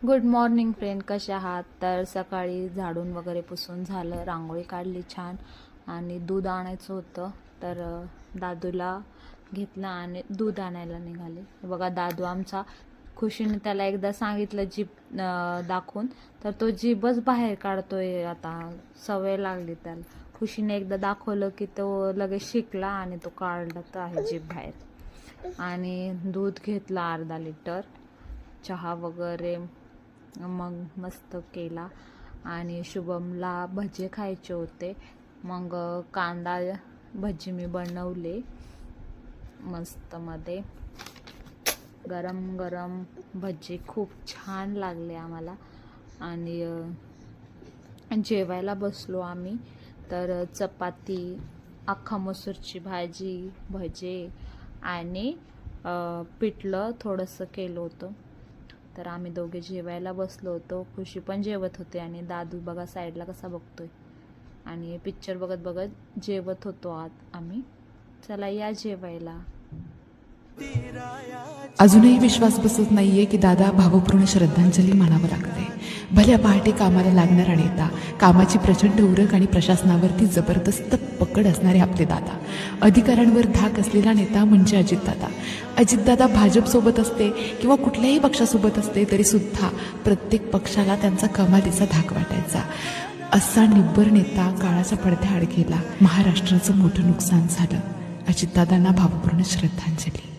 Good morning friend, कशा आहात? तर सकाळी झाडून वगैरे पुसून झालं, रांगोळी काढली छान आणि दूध आणायचं होतं. तर दादूला घेतलं आणि दूध आणायला निघाले. बघा दादू आमचा खुशीने त्याला एकदा सांगितलं जीभ दाखवून, तर तो जीभच बाहेर काढतोय. आता सवय लागली त्याला. खुशीने एकदा दाखवलं की तो लगेच शिकला आणि तो काढत आहे जीभ बाहेर. आणि दूध घेतलं अर्धा लिटर, चहा वगैरे मग मस्त केला. आणि शुभमला भजे खायचे होते, मग कांदा भजी मी बनवले मस्त मध्ये. गरम गरम भजी खूप छान लागले आम्हाला. आणि जेवायला बसलो आम्ही. तर चपाती, अख्खा मसूरची भाजी, भजे आणि पिठलं थोडंसं केलं होतं. तर आम्ही दोघे जेवायला बसलो होतो. खुशी पण जेवत होते आणि दादू बघा साईडला कसा बघतोय. आणि पिक्चर बघत बघत जेवत होतो आम्ही. चला या जेवायला. अजूनही विश्वास बसत नाहीये की दादा भावपूर्ण श्रद्धांजली म्हणावं लागते. भल्या पहाटे कामाला लागणारा नेता, कामाची प्रचंड उरक आणि प्रशासनावरती जबरदस्त पकड असणारे आपले दादा, अधिकारांवर धाक असलेला नेता म्हणजे अजितदादा. अजितदादा भाजपसोबत असते किंवा कुठल्याही पक्षासोबत असते तरी सुद्धा प्रत्येक पक्षाला त्यांचा कमालीचा धाक वाटायचा. असा निब्बर नेता काळाच्या पडद्याआड गेला. महाराष्ट्राचं मोठं नुकसान झालं. अजितदादांना भावपूर्ण श्रद्धांजली.